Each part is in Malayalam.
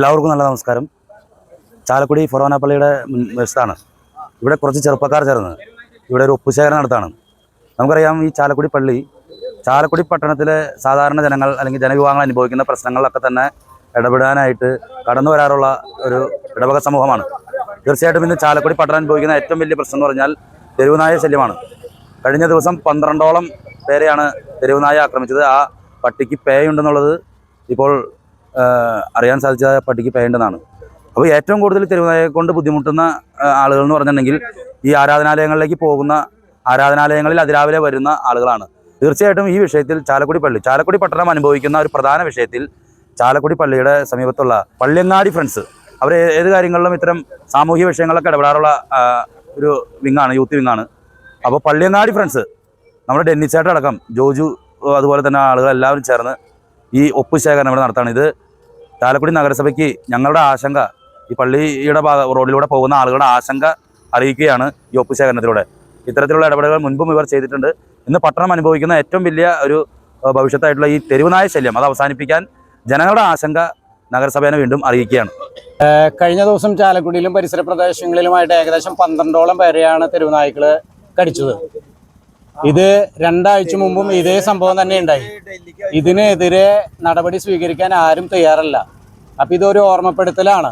എല്ലാവർക്കും നല്ല നമസ്കാരം. ചാലക്കുടി ഫൊറോന പള്ളിയുടെ വശത്താണ്. ഇവിടെ കുറച്ച് ചെറുപ്പക്കാർ ചേർന്ന് ഇവിടെ ഒരു ഒപ്പുശേഖരണം നടത്താണ്. നമുക്കറിയാം, ഈ ചാലക്കുടി പള്ളി ചാലക്കുടി പട്ടണത്തിലെ സാധാരണ ജനങ്ങൾ അല്ലെങ്കിൽ ജനവിഭാഗങ്ങൾ അനുഭവിക്കുന്ന പ്രശ്നങ്ങളിലൊക്കെ തന്നെ ഇടപെടാനായിട്ട് കടന്നു വരാറുള്ള ഒരു ഇടവക സമൂഹമാണ്. തീർച്ചയായിട്ടും ഇന്ന് ചാലക്കുടി പട്ടണം അനുഭവിക്കുന്ന ഏറ്റവും വലിയ പ്രശ്നം എന്ന് പറഞ്ഞാൽ തെരുവുനായ ശല്യമാണ്. കഴിഞ്ഞ ദിവസം 12ഓളം പേരെയാണ് തെരുവുനായ ആക്രമിച്ചത്. ആ പട്ടിക്ക് പേ ഉണ്ടെന്നുള്ളത് ഇപ്പോൾ അറിയാൻ സാധിച്ച പട്ടിക്ക് പേ ഉണ്ടെന്നാണ്. അപ്പോൾ ഏറ്റവും കൂടുതൽ തെരുവുനായയെ കൊണ്ട് ബുദ്ധിമുട്ടുന്ന ആളുകൾ എന്ന് പറഞ്ഞിട്ടുണ്ടെങ്കിൽ ഈ ആരാധനാലയങ്ങളിലേക്ക് പോകുന്ന, ആരാധനാലയങ്ങളിൽ അതിരാവിലെ വരുന്ന ആളുകളാണ്. തീർച്ചയായിട്ടും ഈ വിഷയത്തിൽ ചാലക്കുടി പട്ടണം അനുഭവിക്കുന്ന ഒരു പ്രധാന വിഷയത്തിൽ ചാലക്കുടി പള്ളിയുടെ സമീപത്തുള്ള പള്ളിയങ്ങാടി ഫ്രണ്ട്സ് അവർ ഏത് കാര്യങ്ങളിലും ഇത്തരം സാമൂഹിക വിഷയങ്ങളൊക്കെ ഇടപെടാറുള്ള ഒരു വിങ്ങാണ്, യൂത്ത് വിങ്ങാണ്. അപ്പോൾ പള്ളിയങ്ങാടി ഫ്രണ്ട്സ്, നമ്മുടെ ഡെന്നിച്ചേട്ടടക്കം ജോജു, അതുപോലെ തന്നെ ആളുകളെല്ലാവരും ചേർന്ന് ഈ ഒപ്പുശേഖരണം ഇവിടെ നടത്താണ്. ഇത് ചാലക്കുടി നഗരസഭയ്ക്ക് ഞങ്ങളുടെ ആശങ്ക, ഈ പള്ളിയുടെ റോഡിലൂടെ പോകുന്ന ആളുകളുടെ ആശങ്ക അറിയിക്കുകയാണ് ഈ ഒപ്പുശേഖരണത്തിലൂടെ. ഇത്തരത്തിലുള്ള ഇടപെടലുകൾ മുൻപും ഇവർ ചെയ്തിട്ടുണ്ട്. ഇന്ന് പട്ടണം അനുഭവിക്കുന്ന ഏറ്റവും വലിയ ഒരു ഭവിഷ്യത്തായിട്ടുള്ള ഈ തെരുവുനായ ശല്യം അത് അവസാനിപ്പിക്കാൻ ജനങ്ങളുടെ ആശങ്ക നഗരസഭയെ വീണ്ടും അറിയിക്കുകയാണ്. കഴിഞ്ഞ ദിവസം ചാലക്കുടിയിലും പരിസര പ്രദേശങ്ങളിലുമായിട്ട് ഏകദേശം 12ഓളം പേരെയാണ് തെരുവുനായ്ക്കൾ കടിച്ചത്. ഇത് 2 ആഴ്ച മുമ്പും ഇതേ സംഭവം തന്നെ ഉണ്ടായി. ഇതിനെതിരെ നടപടി സ്വീകരിക്കാൻ ആരും തയ്യാറല്ല. അപ്പൊ ഇതൊരു ഓർമ്മപ്പെടുത്തലാണ്.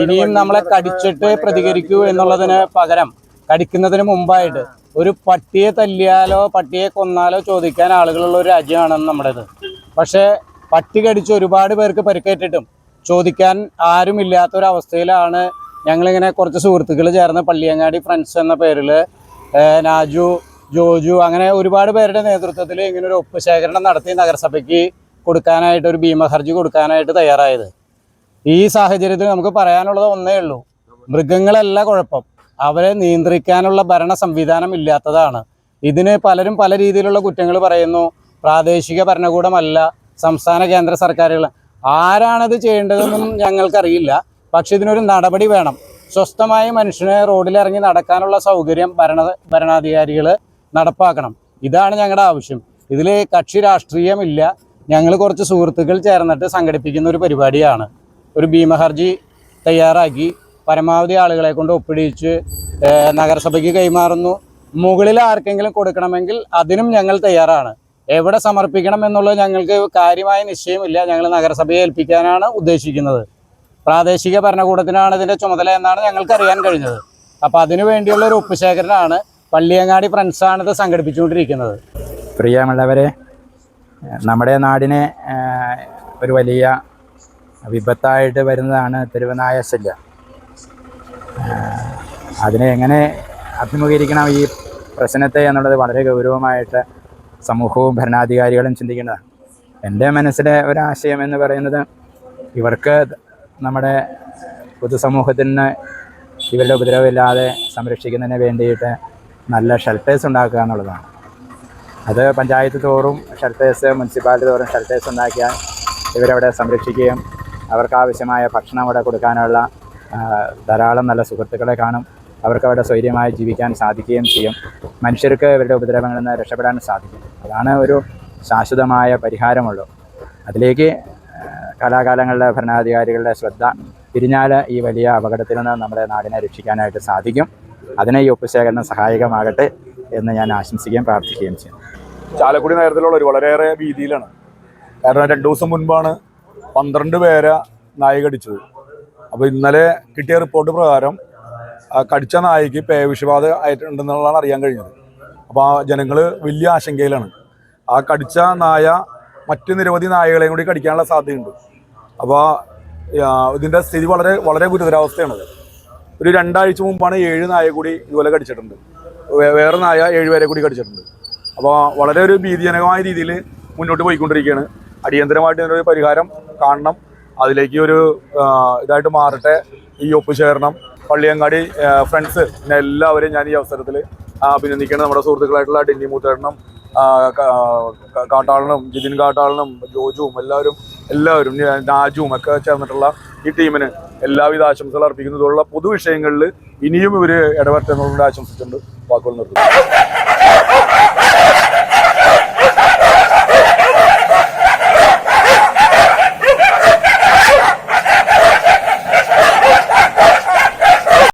ഇനിയും നമ്മളെ കടിച്ചിട്ട് പ്രതികരിക്കൂ എന്നുള്ളതിന് പകരം കടിക്കുന്നതിന് മുമ്പായിട്ട് ഒരു പട്ടിയെ തല്ലിയാലോ പട്ടിയെ കൊന്നാലോ ചോദിക്കാൻ ആളുകളുള്ള ഒരു രാജ്യമാണ് നമ്മുടേത്. പക്ഷേ പട്ടി കടിച്ച് ഒരുപാട് പേർക്ക് പരിക്കേറ്റിട്ടും ചോദിക്കാൻ ആരുമില്ലാത്തൊരവസ്ഥയിലാണ് ഞങ്ങളിങ്ങനെ കുറച്ച് സുഹൃത്തുക്കൾ ചേർന്ന് പള്ളിയങ്ങാടി ഫ്രണ്ട്സ് എന്ന പേരിൽ നാജു, ജോജു, അങ്ങനെ ഒരുപാട് പേരുടെ നേതൃത്വത്തിൽ ഇങ്ങനെ ഒരു ഒപ്പുശേഖരണം നടത്തി നഗരസഭയ്ക്ക് കൊടുക്കാനായിട്ട്, ഒരു ഭീമഹർജി കൊടുക്കാനായിട്ട് തയ്യാറായത്. ഈ സാഹചര്യത്തിൽ നമുക്ക് പറയാനുള്ളത് ഒന്നേ ഉള്ളൂ: മൃഗങ്ങളല്ല കുഴപ്പം, അവരെ നിയന്ത്രിക്കാനുള്ള ഭരണ സംവിധാനം ഇല്ലാത്തതാണ്. ഇതിന് പലരും പല രീതിയിലുള്ള കുറ്റങ്ങൾ പറയുന്നു. പ്രാദേശിക ഭരണകൂടമല്ല, സംസ്ഥാന കേന്ദ്ര സർക്കാരുകൾ. ആരാണത് ചെയ്യേണ്ടതെന്നും ഞങ്ങൾക്കറിയില്ല. പക്ഷെ ഇതിനൊരു നടപടി വേണം. സ്വസ്ഥമായി മനുഷ്യനെ റോഡിലിറങ്ങി നടക്കാനുള്ള സൗകര്യം ഭരണാധികാരികൾ നടപ്പാക്കണം. ഇതാണ് ഞങ്ങളുടെ ആവശ്യം. ഇതിൽ കക്ഷി രാഷ്ട്രീയമില്ല. ഞങ്ങൾ കുറച്ച് സുഹൃത്തുക്കൾ ചേർന്നിട്ട് സംഘടിപ്പിക്കുന്ന ഒരു പരിപാടിയാണ്. ഒരു ഭീമഹർജി തയ്യാറാക്കി പരമാവധി ആളുകളെ കൊണ്ട് ഒപ്പിടിച്ച് നഗരസഭയ്ക്ക് കൈമാറുന്നു. മുകളിൽ ആർക്കെങ്കിലും കൊടുക്കണമെങ്കിൽ അതിനും ഞങ്ങൾ തയ്യാറാണ്. എവിടെ സമർപ്പിക്കണം എന്നുള്ളത് ഞങ്ങൾക്ക് കാര്യമായ നിശ്ചയമില്ല. ഞങ്ങൾ നഗരസഭയെ ഏൽപ്പിക്കാനാണ് ഉദ്ദേശിക്കുന്നത്. പ്രാദേശിക ഭരണകൂടത്തിനാണ് ഇതിൻ്റെ ചുമതല എന്നാണ് ഞങ്ങൾക്ക് അറിയാൻ കഴിഞ്ഞത്. അപ്പോൾ അതിനു വേണ്ടിയുള്ള ഒരു ഒപ്പുശേഖരണമാണ് പള്ളിയങ്ങാടി ഫ്രണ്ട്സാണ് ഇത് സംഘടിപ്പിച്ചുകൊണ്ടിരിക്കുന്നത്. പ്രിയമുള്ളവരെ, നമ്മുടെ നാടിനെ ഒരു വലിയ വിപത്തായിട്ട് വരുന്നതാണ് തെരുവുനായ ശല്യം. അതിനെ എങ്ങനെ അഭിമുഖീകരിക്കണം ഈ പ്രശ്നത്തെ എന്നുള്ളത് വളരെ ഗൗരവമായിട്ട് സമൂഹവും ഭരണാധികാരികളും ചിന്തിക്കേണ്ടതാണ്. എൻ്റെ മനസ്സിലെ ഒരാശയം എന്ന് പറയുന്നത്, ഇവർക്ക് നമ്മുടെ പൊതുസമൂഹത്തിന് ഇവരുടെ ഉപദ്രവമില്ലാതെ സംരക്ഷിക്കുന്നതിന് വേണ്ടിയിട്ട് നല്ല ഷെൽട്ടേഴ്സ് ഉണ്ടാക്കുക എന്നുള്ളതാണ്. അത് പഞ്ചായത്ത് തോറും ഷെൽട്ടേഴ്സ്, മുനിസിപ്പാലിറ്റി തോറും ഷെൽട്ടേഴ്സ് ഉണ്ടാക്കിയാൽ ഇവരവിടെ സംരക്ഷിക്കുകയും അവർക്കാവശ്യമായ ഭക്ഷണം അവിടെ കൊടുക്കാനുള്ള ധാരാളം നല്ല സുഹൃത്തുക്കളെ കാണും. അവർക്ക് അവിടെ സ്വൈര്യമായി ജീവിക്കാൻ സാധിക്കുകയും ചെയ്യും. മനുഷ്യർക്ക് ഇവരുടെ ഉപദ്രവങ്ങളിൽ നിന്ന് രക്ഷപ്പെടാൻ സാധിക്കും. അതാണ് ഒരു ശാശ്വതമായ പരിഹാരമുള്ളൂ. അതിലേക്ക് കാലാകാലങ്ങളിലെ ഭരണാധികാരികളുടെ ശ്രദ്ധ തിരിഞ്ഞാൽ ഈ വലിയ അപകടത്തിൽ നിന്ന് നമ്മുടെ നാടിനെ രക്ഷിക്കാനായിട്ട് സാധിക്കും. അതിനെ ഈ ഒപ്പുശേഖരണം സഹായകമാകട്ടെ എന്ന് ഞാൻ ആശംസിക്കുകയും പ്രാർത്ഥിക്കുകയും ചെയ്യും. ചാലക്കുടി നഗരത്തിലുള്ള ഒരു വളരെയേറെ ഭീതിയിലാണ്. കാരണം 2 ദിവസം മുൻപാണ് 12 പേരെ നായ കടിച്ചത്. അപ്പോൾ ഇന്നലെ കിട്ടിയ റിപ്പോർട്ട് പ്രകാരം കടിച്ച നായയ്ക്ക് പേവിഷബാധ ആയിട്ടുണ്ടെന്നുള്ളതാണ് അറിയാൻ കഴിഞ്ഞത്. അപ്പോൾ ആ ജനങ്ങൾ വലിയ ആശങ്കയിലാണ്. ആ കടിച്ച നായ മറ്റ് നിരവധി നായകളെയും കൂടി കടിക്കാനുള്ള സാധ്യതയുണ്ട്. അപ്പോൾ ഇതിൻ്റെ സ്ഥിതി വളരെ വളരെ ഗുരുതരാവസ്ഥയാണത്. ഒരു 2 ആഴ്ച മുമ്പാണ് 7 നായ കൂടി ഇതുപോലെ കടിച്ചിട്ടുണ്ട്. വേറെ നായ 7 പേരെ കൂടി കടിച്ചിട്ടുണ്ട്. അപ്പോൾ വളരെ ഒരു ഭീതിജനകമായ രീതിയിൽ മുന്നോട്ട് പോയിക്കൊണ്ടിരിക്കുകയാണ്. അടിയന്തരമായിട്ട് ഇതിനൊരു പരിഹാരം കാണണം. അതിലേക്ക് ഒരു ഇതായിട്ട് മാറട്ടെ ഈ ഒപ്പുശേഖരണം. പള്ളിയങ്ങാടി ഫ്രണ്ട്സ് എല്ലാവരെയും ഞാൻ ഈ അവസരത്തിൽ അഭിനന്ദിക്കണം. നമ്മുടെ സുഹൃത്തുക്കളായിട്ടുള്ള ഡെന്നി മൂത്തേട്ടനും കാട്ടാളനും ജിതിൻ കാട്ടാളനും ജോജുവും എല്ലാവരും നാജുവും ഒക്കെ ചേർന്നിട്ടുള്ള ഈ ടീമിന് എല്ലാവിധ ആശംസകൾ അർപ്പിക്കുന്നു. ഇതുള്ള പൊതുവിഷയങ്ങളിൽ ഇനിയും ഇവർ ഇടപെട്ടെന്നുള്ളത് ആശംസിച്ചുകൊണ്ട് വാക്കുകൾ നിർത്തുന്നു.